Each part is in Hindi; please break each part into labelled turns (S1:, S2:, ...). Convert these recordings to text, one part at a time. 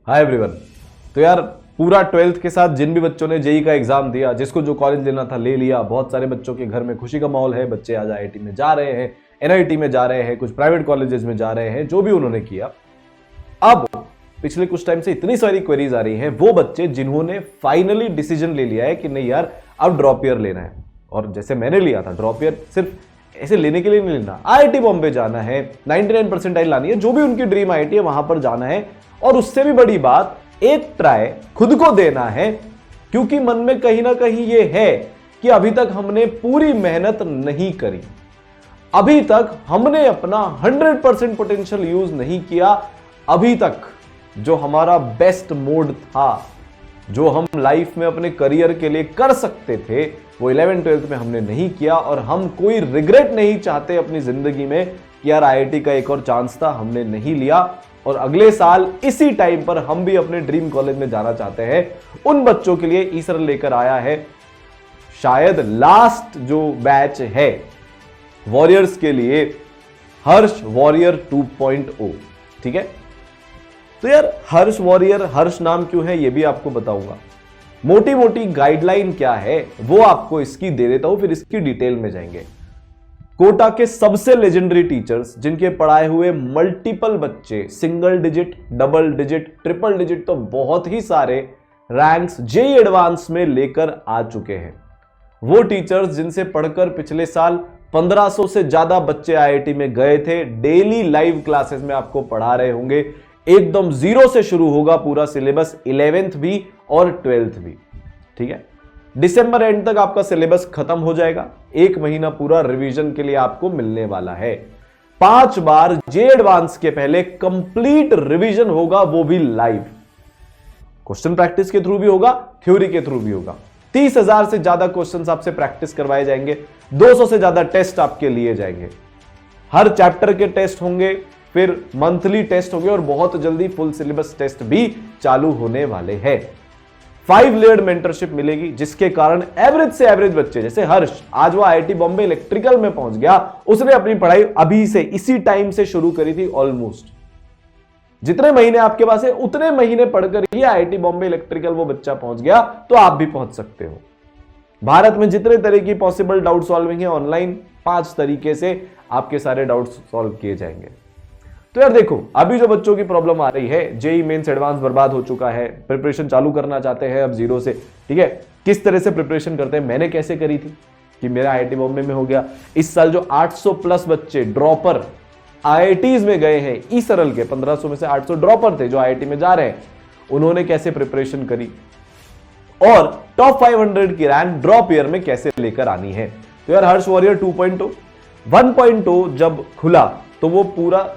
S1: Hi everyone. तो यार पूरा 12th के साथ जिन भी बच्चों ने जेई का एग्जाम दिया, जिसको जो कॉलेज लेना था ले लिया, बहुत सारे बच्चों के घर में खुशी का माहौल है। बच्चे आज आईआईटी में जा रहे हैं, एनआईटी में जा रहे हैं, कुछ प्राइवेट कॉलेजेस में जा रहे हैं, जो भी उन्होंने किया। अब पिछले कुछ टाइम से इतनी सारी क्वेरीज आ रही हैं, वो बच्चे जिन्होंने फाइनली डिसीजन ले लिया है कि नहीं यार अब ड्रॉप ईयर लेना है। और जैसे मैंने लिया था, ड्रॉप ईयर सिर्फ ऐसे लेने के लिए नहीं लेना, आईआईटी बॉम्बे जाना है, 99 परसेंटाइल लानी है, जो भी उनकी ड्रीम आईआईटी है वहां पर जाना है। और उससे भी बड़ी बात, एक ट्राई खुद को देना है, क्योंकि मन में कहीं ना कहीं ये है कि अभी तक हमने पूरी मेहनत नहीं करी, अभी तक हमने अपना 100% पोटेंशियल यूज नहीं किया, अभी तक जो हमारा बेस्ट मोड था, जो हम लाइफ में अपने करियर के लिए कर सकते थे, वो 11th-12th में हमने नहीं किया। और हम कोई रिग्रेट नहीं चाहते अपनी जिंदगी में कि यार आईआईटी का एक और चांस था, हमने नहीं लिया। और अगले साल इसी टाइम पर हम भी अपने ड्रीम कॉलेज में जाना चाहते हैं। उन बच्चों के लिए ईसरल लेकर आया है शायद लास्ट जो बैच है वॉरियर्स के लिए, हर्ष वॉरियर 2.0। ठीक है, तो यार हर्ष वॉरियर, हर्ष नाम क्यों है ये भी आपको बताऊंगा। मोटी मोटी गाइडलाइन क्या है वो आपको इसकी दे देता हूं, फिर इसकी डिटेल में जाएंगे। कोटा के सबसे लेजेंडरी टीचर्स, जिनके पढ़ाए हुए मल्टीपल बच्चे single digit, double digit, triple digit, तो बहुत ही सारे रैंक्स जेईई एडवांस में लेकर आ चुके हैं। वो टीचर्स जिनसे पढ़कर पिछले साल 1500 से ज्यादा बच्चे आईआईटी में गए थे, डेली लाइव क्लासेस में आपको पढ़ा रहे होंगे। एकदम जीरो से शुरू होगा पूरा सिलेबस, 11th भी और 12th भी। ठीक है, दिसंबर एंड तक आपका सिलेबस खत्म हो जाएगा, एक महीना पूरा रिवीजन के लिए आपको मिलने वाला है। 5 बार जे एडवांस के पहले कंप्लीट रिवीजन होगा, वो भी लाइव। क्वेश्चन प्रैक्टिस के थ्रू भी होगा, थ्योरी के थ्रू भी होगा। 30,000 से ज्यादा क्वेश्चंस आपसे प्रैक्टिस करवाए जाएंगे, 200 से ज्यादा टेस्ट आपके लिए जाएंगे। हर चैप्टर के टेस्ट होंगे, फिर मंथली टेस्ट होंगे, और बहुत जल्दी फुल सिलेबस टेस्ट भी चालू होने वाले हैं। 5 लेयर्ड मेंटरशिप मिलेगी, जिसके कारण एवरेज से एवरेज बच्चे, जैसे हर्ष, आज वो आईआईटी बॉम्बे इलेक्ट्रिकल में पहुंच गया, उसने अपनी पढ़ाई अभी से इसी टाइम से शुरू करी थी। ऑलमोस्ट जितने महीने आपके पास है उतने महीने पढ़कर ही आईआईटी बॉम्बे इलेक्ट्रिकल वो बच्चा पहुंच गया, तो आप भी पहुंच सकते हो। भारत में जितने तरह की पॉसिबल डाउट सॉल्विंग है ऑनलाइन, 5 तरीके से आपके सारे डाउट्स सॉल्व किए जाएंगे। तो यार देखो, अभी जो बच्चों की प्रॉब्लम आ रही है, जेईई मेंस एडवांस बर्बाद हो चुका है, प्रिपरेशन चालू करना चाहते हैं अब जीरो से। ठीक है, किस तरह से प्रिपरेशन करते हैं, मैंने कैसे करी थी कि मेरा आईआईटी बॉम्बे में हो गया। इस साल जो 800 प्लस बच्चे ड्रॉपर आईआईटीज में गए हैं, ईसरल के 1500 में से 800 ड्रॉपर थे जो आईआईटी में जा रहे हैं, उन्होंने कैसे प्रिपरेशन करी, और टॉप 500 की रैंक ड्रॉप ईयर में कैसे लेकर आनी है। तो यार हर्ष वॉरियर 2.0, 1.0 जब खुला तो वो पूरा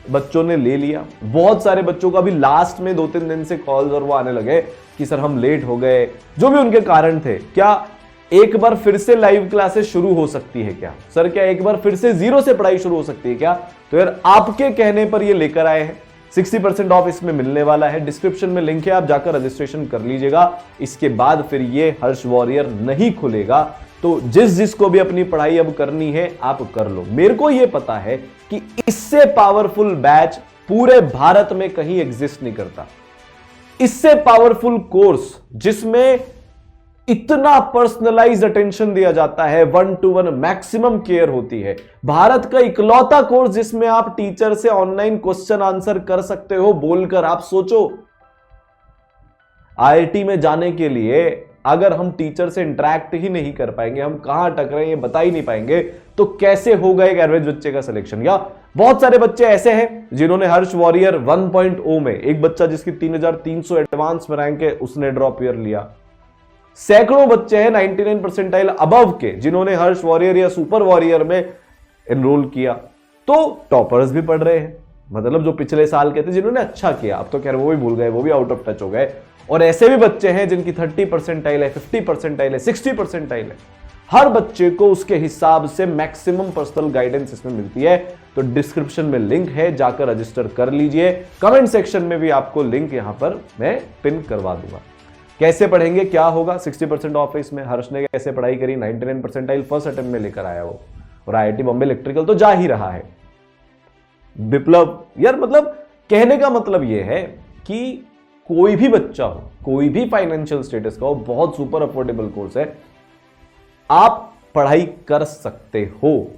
S1: बच्चों ने ले लिया। बहुत सारे बच्चों का भी लास्ट में 2-3 दिन से कॉल्स और वो आने लगे कि सर हम लेट हो गए, जो भी उनके कारण थे। क्या एक बार फिर से लाइव क्लासेस शुरू हो सकती है क्या सर, क्या एक बार फिर से जीरो से पढ़ाई शुरू हो सकती है क्या? तो यार आपके कहने पर ये लेकर आए हैं। 60% ऑफ इसमें मिलने वाला है, डिस्क्रिप्शन में लिंक है, आप जाकर रजिस्ट्रेशन कर लीजिएगा। इसके बाद फिर ये हर्ष वॉरियर नहीं खुलेगा, तो जिसको भी अपनी पढ़ाई अब करनी है आप कर लो। मेरे को यह पता है कि इससे पावरफुल बैच पूरे भारत में कहीं एग्जिस्ट नहीं करता। इससे पावरफुल कोर्स जिसमें इतना पर्सनलाइज्ड अटेंशन दिया जाता है, 1-to-1 मैक्सिमम केयर होती है, भारत का इकलौता कोर्स जिसमें आप टीचर से ऑनलाइन क्वेश्चन आंसर कर सकते हो बोलकर। आप सोचो, आईआईटी में जाने के लिए अगर हम टीचर से इंटरेक्ट ही नहीं कर पाएंगे, हम कहां अटक रहे हैं ये बता ही नहीं पाएंगे, तो कैसे होगा एक एवरेज बच्चे का सिलेक्शन। या बहुत सारे बच्चे ऐसे हैं जिन्होंने हर्ष वॉरियर 1.0 में, एक बच्चा जिसकी 3300 एडवांस में रैंक है, उसने ड्रॉप ईयर लिया। सैकड़ों बच्चे हैं 99 परसेंटाइल अबव के जिन्होंने हर्ष वॉरियर या सुपर वॉरियर में एनरोल किया। तो टॉपर्स भी पढ़ रहे हैं, मतलब जो पिछले साल के थे जिन्होंने अच्छा किया, अब तो खैर वो भी भूल गए, वो भी आउट ऑफ टच हो गए। और ऐसे भी बच्चे हैं जिनकी 30 परसेंटाइल है, 50 परसेंटाइल है, 60 परसेंटाइल है। हर बच्चे को उसके हिसाब से मैक्सिमम पर्सनल गाइडेंस इसमें मिलती है। तो डिस्क्रिप्शन में लिंक है, जाकर रजिस्टर कर लीजिए। कमेंट सेक्शन में भी आपको लिंक यहां पर मैं पिन करवा दूंगा। कैसे पढ़ेंगे, क्या होगा, 60% ऑफ है इसमें। हर्ष ने कैसे पढ़ाई करी, 99 परसेंटाइल फर्स्ट अटेम्प्ट में लेकर आया वो, और आईआईटी बॉम्बे इलेक्ट्रिकल तो जा ही रहा है। विप्लव, यार मतलब कहने का मतलब यह है कि कोई भी बच्चा हो, कोई भी फाइनेंशियल स्टेटस का हो, बहुत सुपर अफोर्डेबल कोर्स है, आप पढ़ाई कर सकते हो,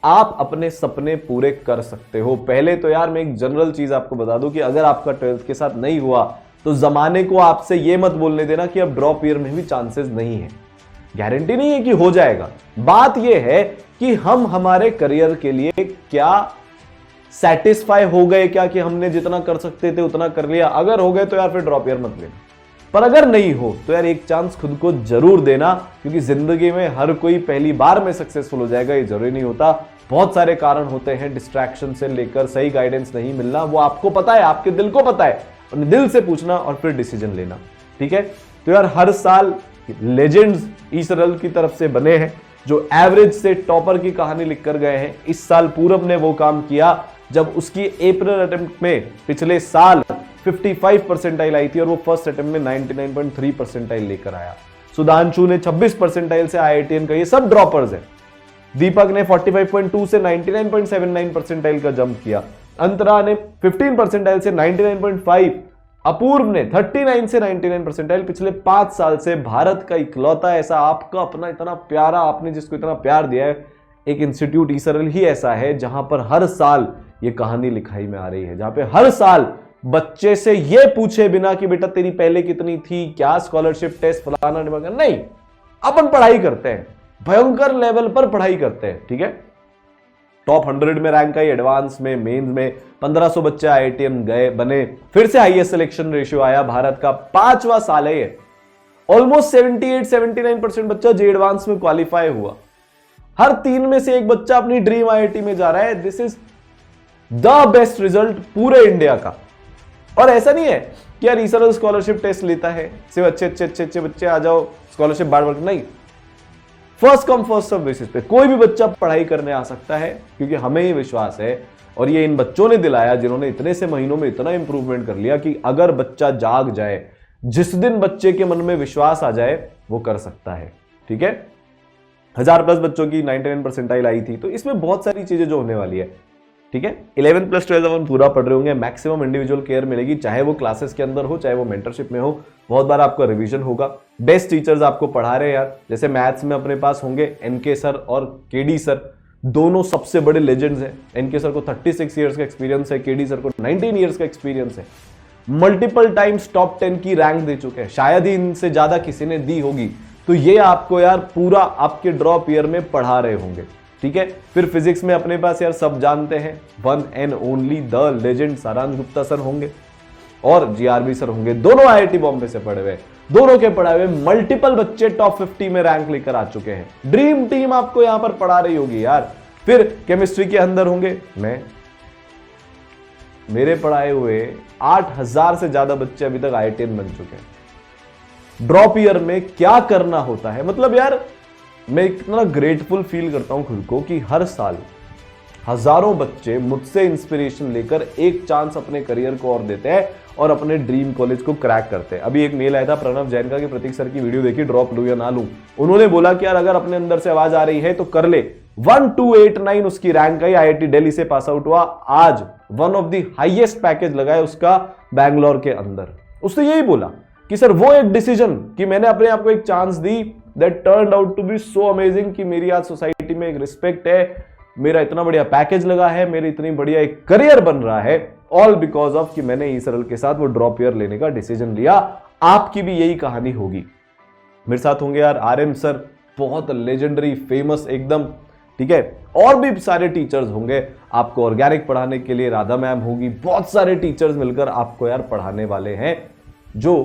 S1: आप अपने सपने पूरे कर सकते हो। पहले तो यार मैं एक जनरल चीज आपको बता दूं कि अगर आपका 12th के साथ नहीं हुआ तो जमाने को आपसे यह मत बोलने देना कि अब ड्रॉप ईयर में भी चांसेस नहीं है। गारंटी नहीं है कि हो जाएगा। बात यह है कि हम हमारे करियर के लिए क्या सेटिस्फाई हो गए क्या, कि हमने जितना कर सकते थे उतना कर लिया। अगर हो गए तो यार फिर ड्रॉप ईयर मत लेना, पर अगर नहीं हो तो यार एक चांस खुद को जरूर देना, क्योंकि जिंदगी में हर कोई पहली बार में सक्सेसफुल हो जाएगा ये जरूरी नहीं होता। बहुत सारे कारण होते हैं, डिस्ट्रैक्शन से लेकर सही गाइडेंस नहीं मिलना, वो आपको पता है, आपके दिल को पता है। अपने दिल से पूछना और फिर डिसीजन लेना, ठीक है। तो यार हर साल लेजेंड्स ईसरल की तरफ से बने हैं जो एवरेज से टॉपर की कहानी लिखकर गए हैं। इस साल पूरब ने वो काम किया जब उसकी अप्रैल अटेम्प्ट में पिछले साल 55 परसेंटाइल आई थी और वो फर्स्ट अटेम्प्ट में 99.3 परसेंटाइल लेकर आया। सुधांशु ने 26 परसेंटाइल से IITN का, ये सब ड्रॉपर्स हैं। दीपक ने 45.2 से 99.79 परसेंटाइल का जंप किया। अंतरा ने 15 परसेंटाइल से 99.5, अपूर्व ने 39 से 99 परसेंटाइल। पिछले 5 साल से भारत का इकलौता ऐसा आपका अपना इतना प्यारा, आपने जिसको इतना प्यार दिया है, एक इंस्टीट्यूट ईसरल ही ऐसा है जहां पर हर साल ये कहानी लिखाई में आ रही है, जहां पे हर साल बच्चे से ये पूछे बिना कि बेटा तेरी पहले कितनी थी, क्या स्कॉलरशिप टेस्ट फलाना ढिमाना, नहीं, अपन पढ़ाई करते हैं, भयंकर लेवल पर पढ़ाई करते हैं, ठीक है। टॉप 100 में रैंक आई, एडवांस में, मेंस में 1500 बच्चे IITN गए बने, फिर से हाईएस्ट सिलेक्शन रेशियो आया। भारत का 5वां साल है ये। ऑलमोस्ट 78-79% बच्चा जे एडवांस में क्वालिफाई हुआ। हर 3 में से एक बच्चा अपनी ड्रीम IIT में जा रहा है। This is the best result पूरे इंडिया का। और ऐसा नहीं है कि यार ईसरल स्कॉलरशिप टेस्ट लेता है सिर्फ अच्छे बच्चे आ जाओ स्कॉलरशिप बार बार, नहीं, first come first serve basis पे कोई भी बच्चा पढ़ाई करने आ सकता है, क्योंकि हमें ये विश्वास है और ये इन बच्चों ने दिलाया जिन्होंने इतने से महीनों में इतना इंप्रूवमेंट कर लिया कि अगर बच्चा जाग जाए, जिस दिन बच्चे के मन में विश्वास आ जाए वो कर सकता है, ठीक है। 1000+ बच्चों की 99 परसेंटाइल आई थी, तो इसमें बहुत सारी चीजें जो होने वाली है, ठीक है। 11 प्लस 12 अपन पूरा पढ़ रहे होंगे, मैक्सिमम इंडिविजुअल केयर मिलेगी, चाहे वो क्लासेस के अंदर हो चाहे वो मेंटरशिप में हो। बहुत बार आपका रिवीजन होगा, बेस्ट टीचर्स आपको पढ़ा रहे हैं यार। जैसे मैथ्स में अपने पास होंगे NK सर और KD सर, दोनों सबसे बड़े लेजेंड्स हैं। NK सर को 36 ईयर्स का एक्सपीरियंस है, KD सर को 19 ईयर्स का एक्सपीरियंस है। मल्टीपल टाइम्स टॉप 10 की रैंक दे चुके हैं, शायद ही इनसे ज्यादा किसी ने दी होगी। तो ये आपको यार पूरा आपके ड्रॉप ईयर में पढ़ा रहे होंगे, ठीक है। फिर फिजिक्स में अपने पास यार सब जानते हैं, one and only the legend सारांश गुप्ता सर होंगे और GRB सर होंगे, दोनों IIT बॉम्बे से पढ़े हुए, दोनों के पढ़ाए हुए मल्टीपल बच्चे टॉप 50 में रैंक लेकर आ चुके हैं। ड्रीम टीम आपको यहां पर पढ़ा रही होगी यार। फिर केमिस्ट्री के अंदर होंगे मैं, मेरे पढ़ाए हुए 8000 से ज्यादा बच्चे अभी तक IITN बन चुके हैं। ड्रॉप ईयर में क्या करना होता है, मतलब यार मैं इतना ग्रेटफुल फील करता हूं खुद को कि हर साल हजारों बच्चे मुझसे इंस्पिरेशन लेकर एक चांस अपने करियर को और देते हैं और अपने ड्रीम कॉलेज को क्रैक करते हैं। अभी एक मेल आया था प्रणव जैन का कि प्रतीक सर की वीडियो देखी, ड्रॉप लूं या ना लूं। उन्होंने बोला कि यार अगर अपने अंदर से आवाज आ रही है तो कर ले। 1289 उसकी रैंक आई, IIT दिल्ली से पास आउट हुआ, आज one of the highest package लगाया उसका बैंगलोर के अंदर। उसने यही बोला कि सर वो एक डिसीजन कि मैंने अपने आप को एक चांस दी, that turned out to be so amazing कि मेरी आज सोसाइटी में एक रिस्पेक्ट है, मेरा इतना बढ़िया पैकेज लगा है, मेरी इतनी बढ़िया एक करियर बन रहा है, ऑल बिकॉज ऑफ कि मैंने ईसरल के साथ वो ड्रॉप ईयर लेने का डिसीजन लिया। आपकी भी यही कहानी होगी। मेरे साथ होंगे यार RM सर, बहुत लेजेंडरी फेमस एकदम, ठीक है। और भी सारे टीचर्स होंगे आपको ऑर्गेनिक पढ़ाने के लिए, राधा मैम होगी, बहुत सारे टीचर्स मिलकर आपको यार पढ़ाने वाले हैं जो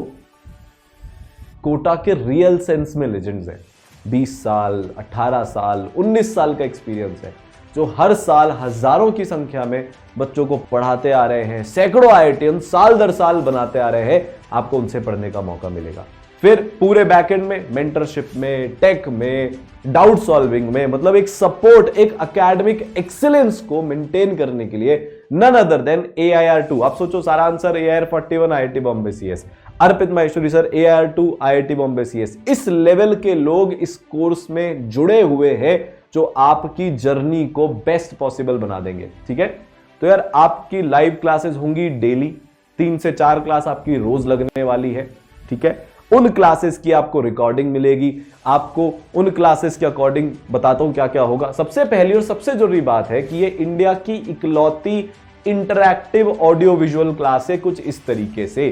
S1: कोटा के रियल सेंस में लेजेंड्स हैं। 20 साल 18 साल 19 साल का एक्सपीरियंस है, जो हर साल हजारों की संख्या में बच्चों को पढ़ाते आ रहे हैं, सैकड़ों IITN साल दर साल बनाते आ रहे हैं। आपको उनसे पढ़ने का मौका मिलेगा। फिर पूरे बैकएंड में, मेंटरशिप में, टेक में, डाउट सॉल्विंग में, मतलब एक सपोर्ट, एक एकेडमिक एक्सीलेंस को मेंटेन करने के लिए नन अदर देन AIR2। आप सोचो, सारा answer AIR41 IIT Bombay CS, Arpit Maheshwari sir AIR2 IIT Bombay CS। इस लेवल के लोग इस कोर्स में जुड़े हुए हैं जो आपकी जर्नी को बेस्ट पॉसिबल बना देंगे, ठीक है। तो यार आपकी लाइव क्लासेस होंगी डेली 3 से 4 क्लास आपकी रोज लगने वाली है, ठीक है। उन क्लासेस की आपको रिकॉर्डिंग मिलेगी। आपको उन क्लासेस के अकॉर्डिंग बताता हूं क्या क्या होगा। सबसे पहली और सबसे जरूरी बात है कि ये इंडिया की इकलौती इंटरैक्टिव ऑडियो विजुअल क्लास है, कुछ इस तरीके से,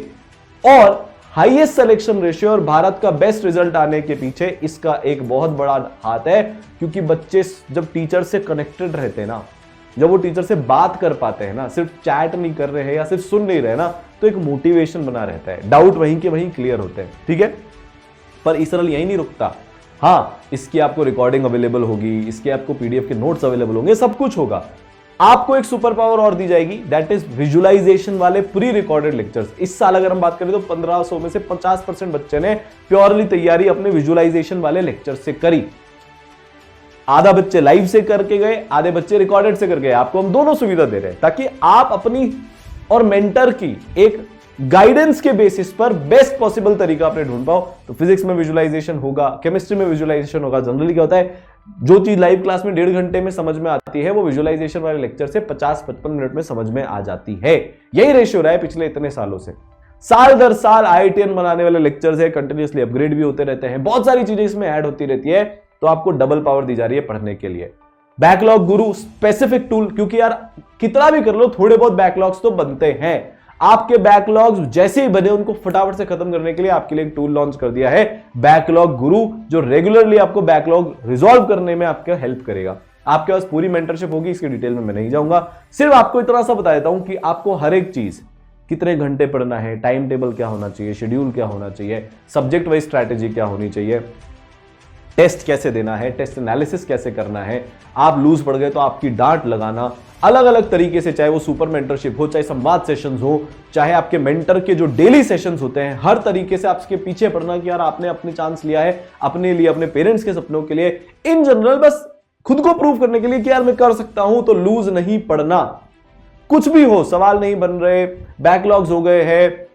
S1: और हाईएस्ट सिलेक्शन रेशियो और भारत का बेस्ट रिजल्ट आने के पीछे इसका एक बहुत बड़ा हाथ है, क्योंकि बच्चे जब टीचर से कनेक्टेड रहते हैं ना, जब वो टीचर से बात कर पाते हैं ना, सिर्फ चैट नहीं कर रहे हैं या सिर्फ सुन नहीं रहे ना, तो एक मोटिवेशन बना रहता है, डाउट वहीं के वहीं क्लियर होते हैं, ठीक है। पर इसरल यही नहीं रुकता। हाँ, इसकी आपको रिकॉर्डिंग अवेलेबल होगी, इसके आपको पीडीएफ के नोट्स अवेलेबल होंगे, सब कुछ होगा। आपको एक सुपर पावर और दी जाएगी, दैट इज विजुअलाइजेशन वाले प्री रिकॉर्डेड लेक्चर्स। इस साल अगर हम बात करें तो 1500 में से 50% बच्चे ने प्योरली तैयारी अपने विजुअलाइजेशन वाले लेक्चर से करी। आधा बच्चे लाइव से करके गए, आधे बच्चे रिकॉर्डेड से करके गए। आपको हम दोनों सुविधा दे रहे हैं ताकि आप अपनी और मेंटर की एक गाइडेंस के बेसिस पर बेस्ट पॉसिबल तरीका आपने ढूंढ पाओ। तो फिजिक्स में विजुअलाइजेशन होगा, केमिस्ट्री में विजुअलाइजेशन होगा। जनरली क्या होता है, जो चीज लाइव क्लास में 1.5 घंटे में समझ में आती है, वो विजुअलाइजेशन वाले लेक्चर से 50-55 मिनट में समझ में आ जाती है। यही रेशियो रहा है पिछले इतने सालों से। साल दर साल IITian बनाने वाले लेक्चर्स है, कंटिन्यूअसली अपग्रेड भी होते रहते हैं, बहुत सारी चीजें इसमें ऐड होती रहती है। तो आपको डबल पावर दी जा रही है पढ़ने के लिए। बैकलॉग गुरु स्पेसिफिक टूल, क्योंकि यार कितना भी कर लो, थोड़े बहुत बैकलॉग्स तो बनते हैं। आपके बैकलॉग्स जैसे ही बने उनको फटाफट से खत्म करने के लिए आपके लिए एक टूल लॉन्च कर दिया है, बैकलॉग गुरु, जो रेगुलरली आपको बैकलॉग रिजॉल्व करने में आपका हेल्प करेगा। आपके पास पूरी मेंटरशिप होगी, इसकी डिटेल में मैं नहीं जाऊंगा। सिर्फ आपको इतना सा बता देता हूं कि आपको हर एक चीज, कितने घंटे पढ़ना है, टाइम टेबल क्या होना चाहिए, शेड्यूल क्या होना चाहिए, सब्जेक्ट वाइज स्ट्रैटेजी क्या होनी चाहिए, टेस्ट कैसे देना है, टेस्ट एनालिसिस कैसे करना है, आप लूज पड़ गए तो आपकी डांट लगाना, अलग अलग तरीके से, चाहे वो सुपर मेंटरशिप हो, चाहे संवाद सेशंस हो, चाहे आपके मेंटर के जो डेली सेशंस होते हैं, हर तरीके से आपके पीछे पड़ना कि यार आपने अपनी चांस लिया है अपने लिए, अपने पेरेंट्स के सपनों के लिए, इन जनरल बस खुद को प्रूव करने के लिए कि यार मैं कर सकता हूं। तो लूज नहीं पड़ना, कुछ भी हो, सवाल नहीं बन रहे, बैकलॉग्स हो गए हैं,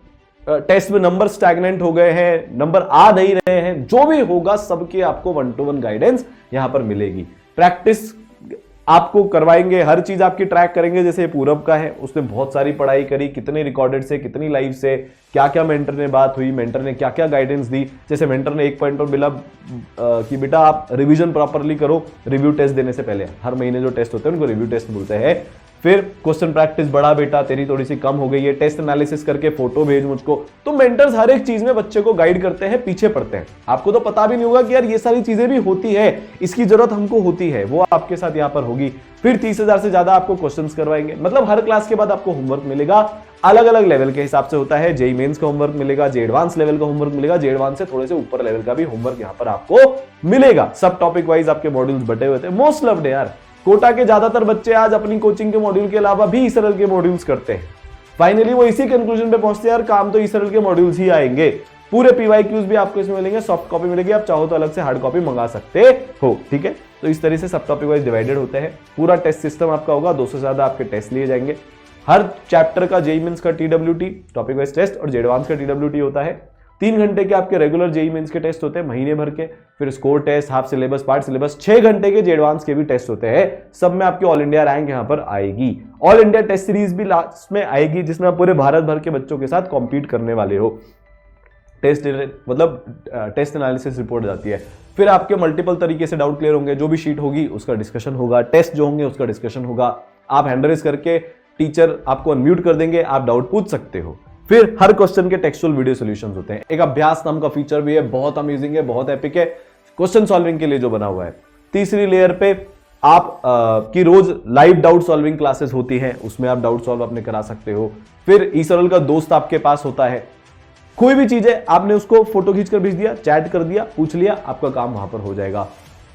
S1: टेस्ट में नंबर स्टैग्नेंट हो गए हैं, नंबर आ नहीं रहे हैं, जो भी होगा सबके आपको 1-to-1 गाइडेंस यहां पर मिलेगी। प्रैक्टिस आपको करवाएंगे, हर चीज आपकी ट्रैक करेंगे। जैसे पूरब का है, उसने बहुत सारी पढ़ाई करी, कितने रिकॉर्डेड से, कितनी लाइव से, क्या क्या मेंटर ने बात हुई, मेंटर ने क्या क्या गाइडेंस दी। जैसे मेंटर ने एक पॉइंट और मिला कि बेटा आप रिवीजन प्रॉपरली करो रिव्यू टेस्ट देने से पहले। हर महीने जो टेस्ट होते हैं उनको रिव्यू टेस्ट बोलते हैं। फिर क्वेश्चन प्रैक्टिस बढ़ा बेटा, तेरी थोड़ी सी कम हो गई है, टेस्ट एनालिसिस करके फोटो भेज मुझको। तो मेंटर्स हर एक चीज में बच्चे को गाइड करते हैं, पीछे पड़ते हैं। आपको तो पता भी नहीं होगा कि यार ये सारी चीजें भी होती है, इसकी जरूरत हमको होती है, वो आपके साथ यहाँ पर होगी। फिर 30,000 से ज्यादा आपको क्वेश्चंस करवाएंगे। मतलब हर क्लास के बाद आपको होमवर्क मिलेगा, अलग अलग लेवल के हिसाब से होता है। जेई मेंस का होमवर्क मिलेगा, जे एडवांस लेवल का होमवर्क मिलेगा, जे एडवांस से थोड़े से ऊपर लेवल का भी होमवर्क यहाँ पर आपको मिलेगा। सब टॉपिक वाइज आपके मॉड्यूल्स बटे हुए थे। मोस्ट लव्ड है यार, कोटा के ज्यादातर बच्चे आज अपनी कोचिंग के मॉड्यूल के अलावा भी इसरल के मॉड्यूल्स करते हैं। फाइनली वो इसी कंक्लूजन पे पहुंचते हैं, यार काम तो इसरल के मॉड्यूल्स ही आएंगे। पूरे PYQs भी आपको इसमें मिलेंगे, सॉफ्ट कॉपी मिलेगी, आप चाहो तो अलग से हार्ड कॉपी मंगा सकते हो, ठीक है। तो इस तरह से सब टॉपिक वाइज डिवाइडेड होते हैं। पूरा टेस्ट सिस्टम आपका होगा, 200 से ज्यादा आपके टेस्ट लिए जाएंगे। हर चैप्टर का जेईई मेंस का TWT टॉपिक वाइज टेस्ट और जे एडवांस का TWT होता है। 3 घंटे के आपके रेगुलर जेईई मेंस के टेस्ट होते हैं महीने भर के, फिर score test, half syllabus, part syllabus, 6 घंटे के जे एडवांस के भी टेस्ट होते हैं। सब में आपकी ऑल इंडिया रैंक यहां पर आएगी। ऑल इंडिया टेस्ट सीरीज भी लास्ट में आएगी, जिसमें आप पूरे भारत भर के बच्चों के साथ कॉम्पीट करने वाले हो। टेस्ट मतलब टेस्ट एनालिसिस रिपोर्ट जाती है। फिर आपके मल्टीपल तरीके से डाउट क्लियर होंगे, जो भी शीट होगी उसका डिस्कशन होगा, टेस्ट जो होंगे उसका डिस्कशन होगा। आप हैंड रेज करके टीचर आपको अनम्यूट कर देंगे, आप डाउट पूछ सकते हो। फिर हर क्वेश्चन के टेक्सचुअल वीडियो सॉल्यूशंस होते हैं। एक अभ्यास नाम का फीचर भी है, बहुत अमेजिंग है, बहुत एपिक है, क्वेश्चन सॉल्विंग के लिए जो बना हुआ है। तीसरी लेयर पे आप की रोज लाइव डाउट सॉल्विंग क्लासेस होती हैं, उसमें आप डाउट सॉल्व अपने करा सकते हो। फिर ईसरल का दोस्त आपके पास होता है, कोई भी चीज है आपने उसको फोटो खींचकर भेज दिया, चैट कर दिया, पूछ लिया, आपका काम वहां पर हो जाएगा।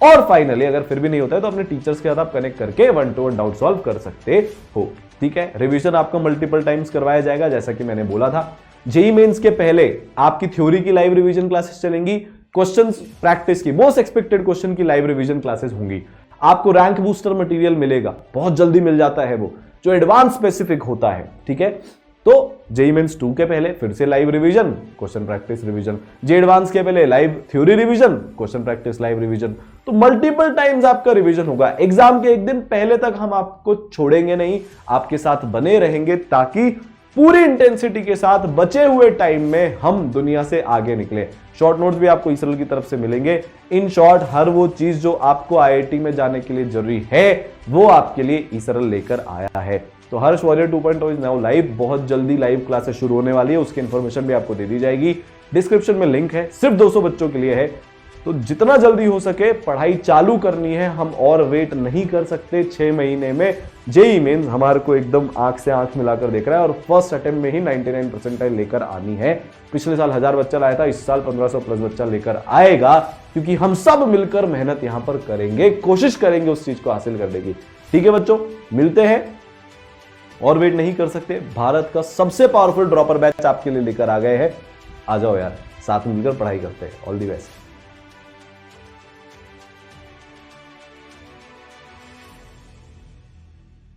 S1: और फाइनली अगर फिर भी नहीं होता है तो अपने टीचर्स के साथ आप कनेक्ट करके 1-to-1 डाउट सॉल्व कर सकते हो, ठीक है। रिवीजन आपका मल्टीपल टाइम्स करवाया जाएगा, जैसा कि मैंने बोला था। जेईई मेंस के पहले आपकी थ्योरी की लाइव रिवीजन क्लासेस चलेंगी, क्वेश्चंस प्रैक्टिस की, मोस्ट एक्सपेक्टेड क्वेश्चन की लाइव रिवीजन क्लासेस होंगी। आपको रैंक बूस्टर मटेरियल मिलेगा, बहुत जल्दी मिल जाता है वो, जो एडवांस स्पेसिफिक होता है, ठीक है। तो जेईई मेंस 2 के पहले फिर से live revision, question practice revision, JEE advance के पहले live theory revision, question practice live revision. तो मल्टीपल टाइम्स आपका रिवीजन होगा। एग्जाम के एक दिन पहले तक हम आपको छोड़ेंगे नहीं, आपके साथ बने रहेंगे, ताकि पूरी इंटेंसिटी के साथ बचे हुए टाइम में हम दुनिया से आगे निकले। शॉर्ट नोट्स भी आपको इसरल की तरफ से मिलेंगे। इन शॉर्ट हर वो चीज जो आपको आईआईटी में जाने के लिए जरूरी है वो आपके लिए इसरल लेकर आया है। तो हर्ष वॉरियर 2.0 इज नाउ लाइव। बहुत जल्दी लाइव क्लासेस शुरू होने वाली है, उसकी इंफॉर्मेशन भी आपको दे दी जाएगी। डिस्क्रिप्शन में लिंक है, सिर्फ 200 बच्चों के लिए है, तो जितना जल्दी हो सके पढ़ाई चालू करनी है। हम और वेट नहीं कर सकते। 6 महीने में जेईई मेंस हमारे को एकदम आंख से आंख मिलाकर देख रहा है और फर्स्ट अटेम्प्ट में ही 99 परसेंटाइल लेकर आनी है। पिछले साल 1000 बच्चा लाया था, इस साल 1500 प्लस बच्चा लेकर आएगा, क्योंकि हम सब मिलकर मेहनत यहां पर करेंगे, कोशिश करेंगे उस चीज को हासिल करने की। ठीक है बच्चों, मिलते हैं। और वेट नहीं कर सकते, भारत का सबसे पावरफुल ड्रॉपर बैच आपके लिए लेकर आ गए हैं। आ जाओ यार, साथ में मिलकर पढ़ाई करते हैं। All the best.